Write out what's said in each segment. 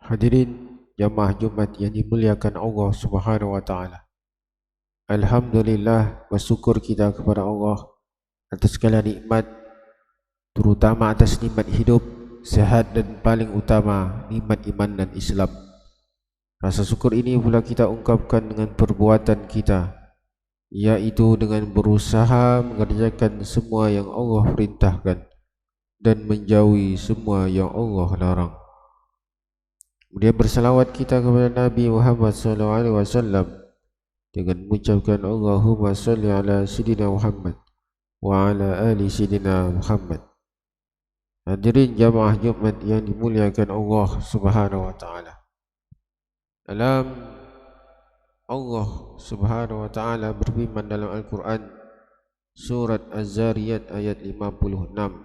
Hadirin jamaah Jumat yang dimuliakan Allah Subhanahu wa taala. Alhamdulillah, bersyukur kita kepada Allah atas segala nikmat, terutama atas nikmat hidup, sehat dan paling utama nikmat iman dan Islam. Rasa syukur ini pula kita ungkapkan dengan perbuatan kita, yaitu dengan berusaha mengerjakan semua yang Allah perintahkan dan menjauhi semua yang Allah larang. Kemudian bersalawat kita kepada Nabi Muhammad SAW dengan mengucapkan Allahumma salli ala Sayyidina Muhammad wa ala ali Sayyidina Muhammad. Hadirin jamaah Jumat yang dimuliakan Allah Subhanahu wa taala. Dalam Allah Subhanahu wa taala berfirman dalam Al-Quran surat Az-Zariyat ayat 56,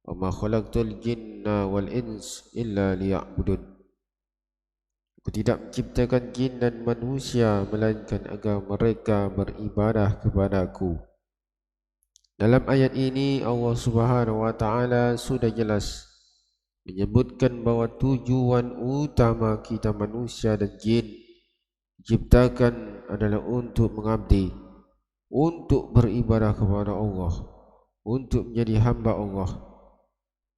"Wa ma khalaqtul jinna wal ins illa liya'budun." Aku tidak menciptakan jin dan manusia melainkan agar mereka beribadah kepada-Ku. Dalam ayat ini Allah Subhanahu wa taala sudah jelas menyebutkan bahawa tujuan utama kita manusia dan jin diciptakan adalah untuk mengabdi, untuk beribadah kepada Allah, untuk menjadi hamba Allah.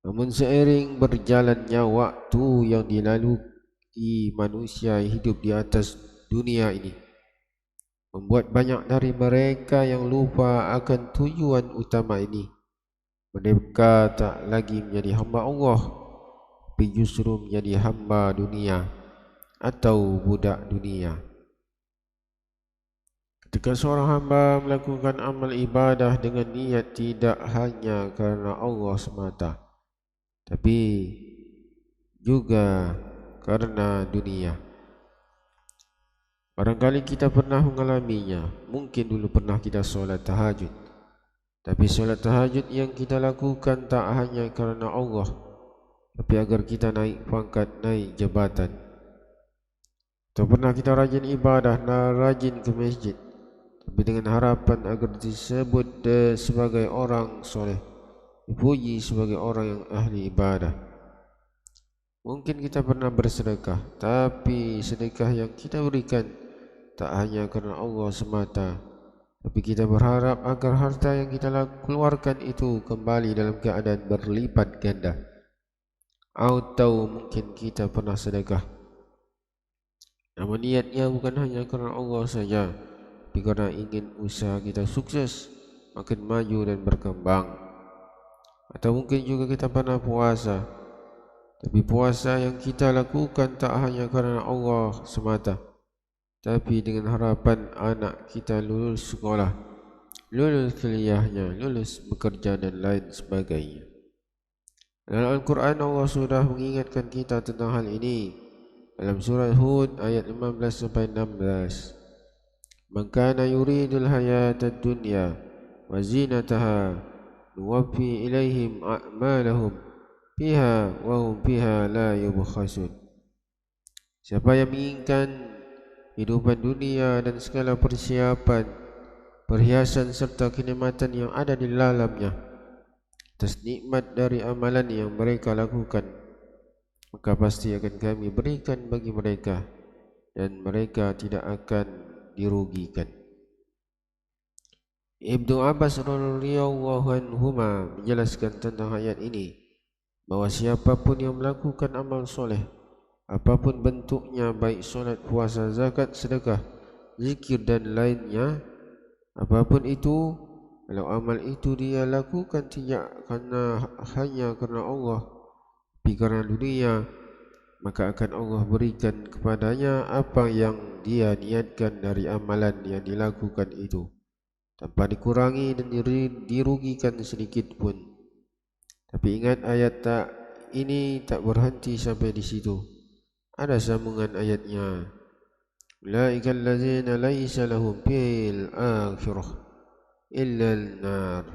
Namun seiring berjalannya waktu yang dilalui manusia hidup di atas dunia ini membuat banyak dari mereka yang lupa akan tujuan utama ini. Mereka tak lagi menjadi hamba Allah, tapi justru menjadi hamba dunia atau budak dunia. Ketika seorang hamba melakukan amal ibadah dengan niat tidak hanya karena Allah semata, tapi juga karena dunia. Barangkali kita pernah mengalaminya. Mungkin dulu pernah kita solat tahajud, tapi solat tahajud yang kita lakukan tak hanya karena Allah, tapi agar kita naik pangkat, naik jabatan. Atau pernah kita rajin ibadah, rajin ke masjid, tapi dengan harapan agar disebut sebagai orang soleh, dipuji sebagai orang yang ahli ibadah. Mungkin kita pernah bersedekah, tapi sedekah yang kita berikan tak hanya karena Allah semata, tapi kita berharap agar harta yang kita keluarkan itu kembali dalam keadaan berlipat ganda. Atau mungkin kita pernah sedekah, namun niatnya bukan hanya karena Allah saja, tapi karena ingin usaha kita sukses, makin maju dan berkembang. Atau mungkin juga kita pernah puasa, tapi puasa yang kita lakukan tak hanya karena Allah semata, tapi dengan harapan anak kita lulus sekolah, lulus kuliahnya, lulus bekerja dan lain sebagainya. Dalam Al-Quran Allah sudah mengingatkan kita tentang hal ini dalam surat Hud ayat 15-16. "Man kana yuridul hayatad dunya wa zinataha nuwaffi ilaihim a'malahum fiha wa hum fiha la yubkhasun." Siapa yang menginginkan hidupan dunia dan segala persiapan, perhiasan serta kenikmatan yang ada di dalamnya atas nikmat dari amalan yang mereka lakukan, maka pasti akan kami berikan bagi mereka dan mereka tidak akan dirugikan. Ibnu Abbas radhiyallahu anhuma menjelaskan tentang ayat ini bahawa siapapun yang melakukan amal soleh, apapun bentuknya, baik solat, puasa, zakat, sedekah, zikir dan lainnya, apapun itu, kalau amal itu dia lakukan tidak hanya karena Allah, tapi karena dunia, maka akan Allah berikan kepadanya apa yang dia niatkan dari amalan yang dilakukan itu, tanpa dikurangi dan dirugikan sedikit pun. Tapi ingat, ayat ini tak berhenti sampai di situ. Ada sambungan ayatnya. "Ulaikal ladzina laisa lahum fil akhirah illa an-nar."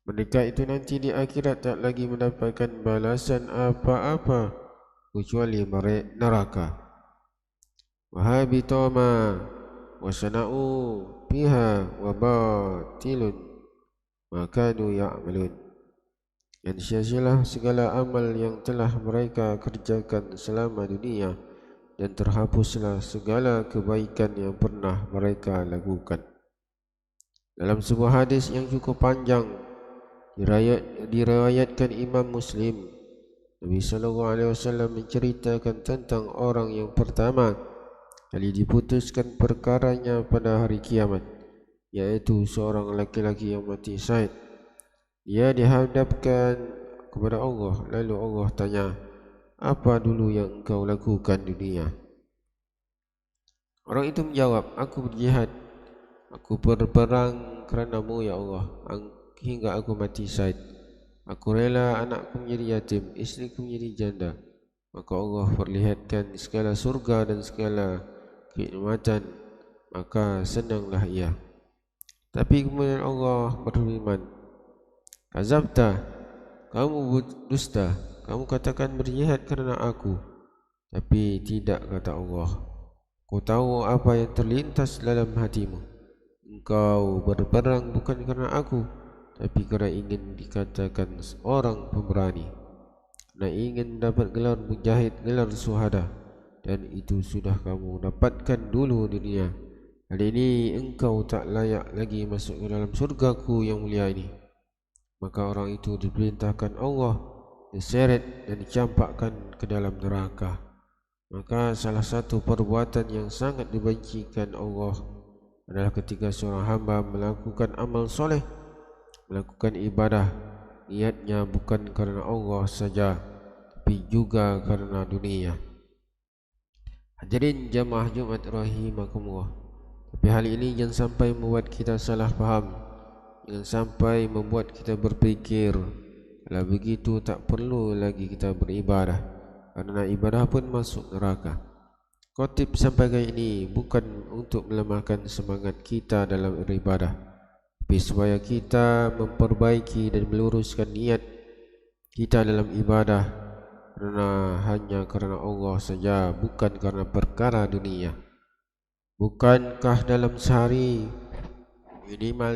Mereka itu nanti di akhirat tak lagi mendapatkan balasan apa-apa kecuali neraka. "Wa habita ma wa sana'u fiha wa batilun ma kanu ya'malun." Dan sia-sialah segala amal yang telah mereka kerjakan selama dunia, dan terhapuslah segala kebaikan yang pernah mereka lakukan. Dalam sebuah hadis yang cukup panjang diriwayatkan Imam Muslim, Nabi SAW menceritakan tentang orang yang pertama kali diputuskan perkaranya pada hari kiamat, yaitu seorang laki-laki yang mati syahid. Dia dihadapkan kepada Allah, lalu Allah tanya, apa dulu yang engkau lakukan di dunia? Orang itu menjawab, aku berjihad, aku berperang kerana-Mu ya Allah, hingga aku mati syahid. Aku rela anakku menjadi yatim, istriku menjadi janda. Maka Allah perlihatkan segala surga dan segala kenikmatan, maka senanglah ia. Tapi kemudian Allah berfirman, kazabta, kamu dusta, kamu katakan berjihad kerana aku, tapi tidak, kata Allah. Kau tahu apa yang terlintas dalam hatimu. Engkau berperang bukan kerana aku, tapi kerana ingin dikatakan orang pemberani, kerana ingin dapat gelar mujahid, gelar syuhada, dan itu sudah kamu dapatkan dulu di dunia. Hari ini engkau tak layak lagi masuk ke dalam surgaku yang mulia ini. Maka orang itu diperintahkan Allah diseret dan dicampakkan ke dalam neraka. Maka salah satu perbuatan yang sangat dibencikan Allah adalah ketika seorang hamba melakukan amal soleh, melakukan ibadah, niatnya bukan kerana Allah saja, tapi juga kerana dunia. Hadirin jamaah Jumat rahimakumullah. Tapi hal ini jangan sampai membuat kita salah faham. Jangan sampai membuat kita berfikir, kalau begitu tak perlu lagi kita beribadah, kerana ibadah pun masuk neraka. Khotib sampaikan ini bukan untuk melemahkan semangat kita dalam beribadah, tapi supaya kita memperbaiki dan meluruskan niat kita dalam ibadah, kerana hanya kerana Allah saja, bukan kerana perkara dunia. Bukankah dalam sehari minimal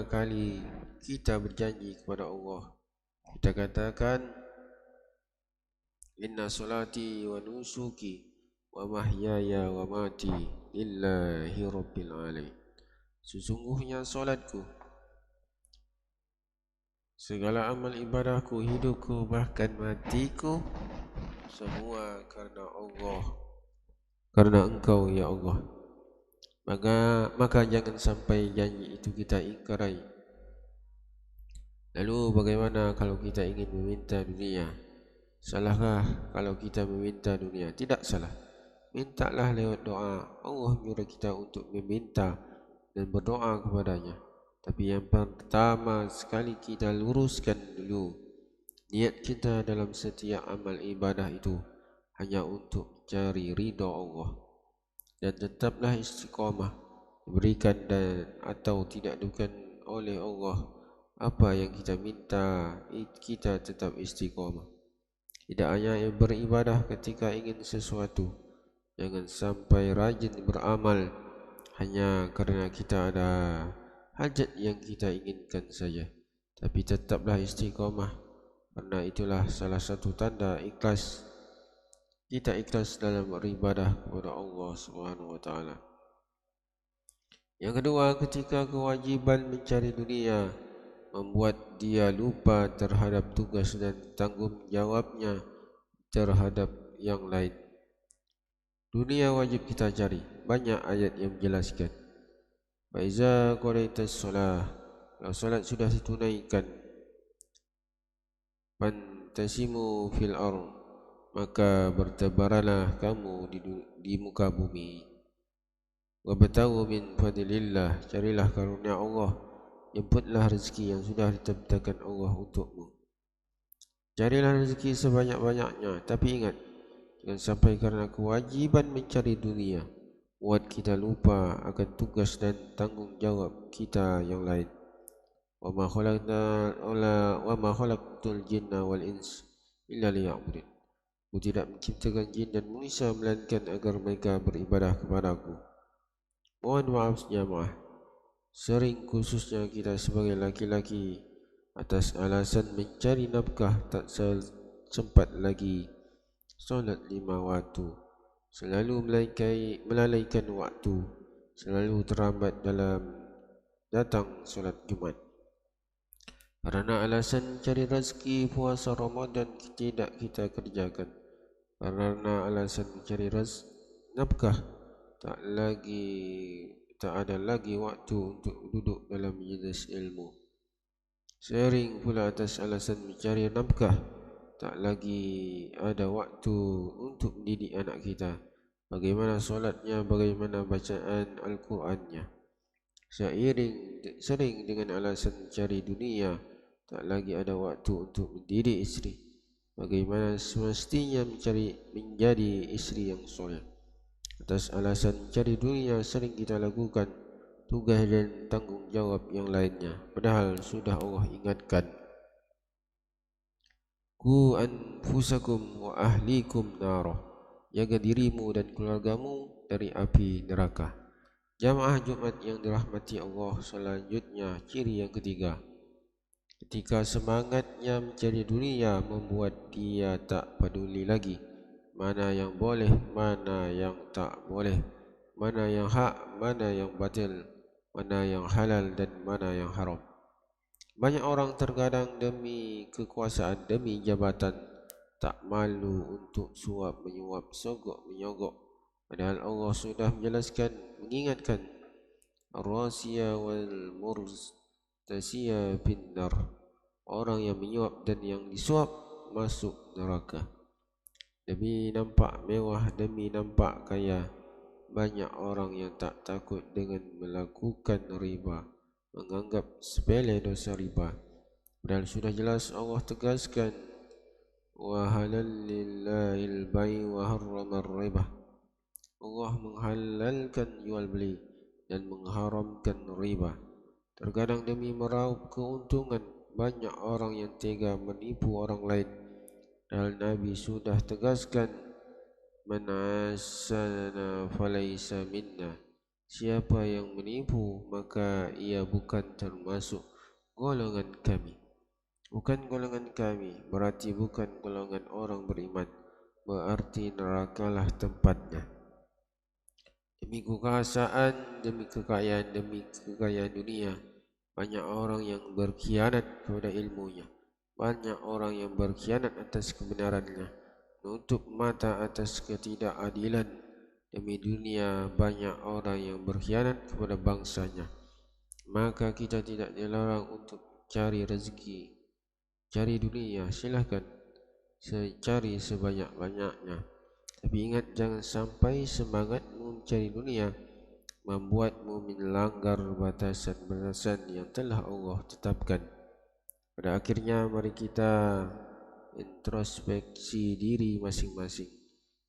5 kali kita berjanji kepada Allah, kita katakan, inna salati wa nusuki wa mahyaya wa mati lillahi rabbil alamin. Sesungguhnya solatku, segala amal ibadahku, hidupku, bahkan matiku, semua karena Allah, karena Engkau ya Allah. Maka jangan sampai janji itu kita ingkari. Lalu bagaimana kalau kita ingin meminta dunia? Salahkah kalau kita meminta dunia? Tidak salah. Mintalah lewat doa. Allah menyuruh kita untuk meminta dan berdoa kepadanya. Tapi yang pertama sekali kita luruskan dulu niat kita dalam setiap amal ibadah itu hanya untuk cari ridha Allah. Dan tetaplah istiqamah, diberikan dan atau tidak diberikan oleh Allah apa yang kita minta, kita tetap istiqamah. Tidak hanya yang beribadah ketika ingin sesuatu, jangan sampai rajin beramal hanya kerana kita ada hajat yang kita inginkan saja, tapi tetaplah istiqamah, kerana itulah salah satu tanda ikhlas. Kita ikhlas dalam beribadah kepada Allah Subhanahu wa taala. Yang kedua, ketika kewajiban mencari dunia membuat dia lupa terhadap tugas dan tanggung jawabnya terhadap yang lain. Dunia wajib kita cari. Banyak ayat yang menjelaskan. Faiza qadaitas shalah, kalau salat sudah ditunaikan, fantasimu fil ardh, maka bertebaralah kamu di muka bumi. Wabtaghu min fadlillah, carilah karunia Allah, jemputlah rezeki yang sudah ditetapkan Allah untukmu. Carilah rezeki sebanyak-banyaknya, tapi ingat, jangan sampai kerana kewajiban mencari dunia buat kita lupa akan tugas dan tanggung jawab kita yang lain. Wa ma khalaqtul jinna wal ins illa liya'budun. Aku tidak menciptakan jin dan manusia melainkan agar mereka beribadah kepadaku. Mohon maaf jemaah, sering khususnya kita sebagai laki-laki atas alasan mencari nafkah tak sempat lagi solat 5 waktu, selalu melalaikan waktu, selalu terlambat dalam datang solat Jumat. Karena alasan cari rezeki puasa Ramadan tidak kita kerjakan. Karena alasan mencari nafkah tak ada lagi waktu untuk duduk dalam majlis ilmu. Sering pula atas alasan mencari nafkah tak lagi ada waktu untuk mendidik anak kita. Bagaimana solatnya, bagaimana bacaan Al-Qurannya. Sering dengan alasan mencari dunia, tak lagi ada waktu untuk mendidik istri. Bagaimana semestinya menjadi istri yang soleh. Atas alasan mencari dunia sering kita lakukan tugas dan tanggungjawab yang lainnya, padahal sudah Allah ingatkan, Qu anfusakum wa ahlikum narah, jaga dirimu dan keluargamu dari api neraka. Jamaah Jumat yang dirahmati Allah, selanjutnya ciri yang ketiga, ketika semangatnya mencari dunia membuat dia tak peduli lagi mana yang boleh, mana yang tak boleh, mana yang hak, mana yang batil, mana yang halal dan mana yang haram. Banyak orang terkadang demi kekuasaan, demi jabatan, tak malu untuk suap menyuap, sogok menyogok, padahal Allah sudah menjelaskan, mengingatkan, ar-rasiya wal murtasiya finnar, orang yang menyuap dan yang disuap masuk neraka. Demi nampak mewah, demi nampak kaya, banyak orang yang tak takut dengan melakukan riba, menganggap sepele dosa riba, padahal sudah jelas Allah tegaskan, wa halal lillahil bai' wa harramar riba. Allah menghalalkan jual beli dan mengharamkan riba. Terkadang demi meraup keuntungan, banyak orang yang tega menipu orang lain, dan Nabi sudah tegaskan, man asana falaysa minna, siapa yang menipu maka ia bukan termasuk golongan kami. Bukan golongan kami berarti bukan golongan orang beriman, berarti nerakalah tempatnya. Demi kekuasaan, demi kekayaan dunia, banyak orang yang berkhianat kepada ilmunya. Banyak orang yang berkhianat atas kebenarannya, menutup mata atas ketidakadilan. Demi dunia, banyak orang yang berkhianat kepada bangsanya. Maka kita tidak dilarang untuk cari rezeki, cari dunia, silahkan cari sebanyak-banyaknya. Tapi ingat, jangan sampai semangatmu mencari dunia membuatmu melanggar batasan-batasan yang telah Allah tetapkan. Pada akhirnya, mari kita introspeksi diri masing-masing.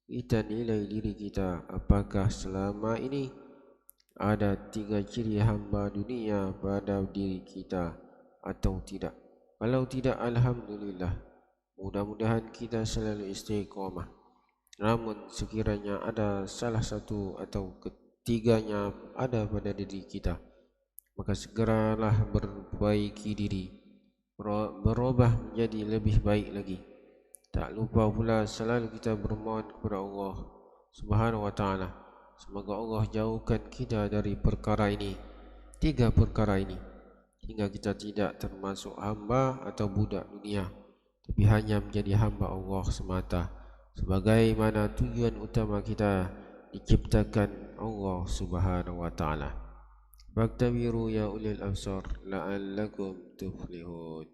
Kita nilai diri kita, apakah selama ini ada 3 ciri hamba dunia pada diri kita atau tidak. Kalau tidak, alhamdulillah, mudah-mudahan kita selalu istiqomah. Namun sekiranya ada salah satu atau ketiganya ada pada diri kita, maka segeralah perbaiki diri, berubah menjadi lebih baik lagi. Tak lupa pula selalu kita bermohon kepada Allah Subhanahu wa ta'ala, semoga Allah jauhkan kita dari perkara ini, 3 perkara ini, hingga kita tidak termasuk hamba atau budak dunia, tapi hanya menjadi hamba Allah semata, sebagaimana tujuan utama kita diciptakan Allah Subhanahu wa ta'ala. Faktabiru ya ulil absar la'allakum tuflihun.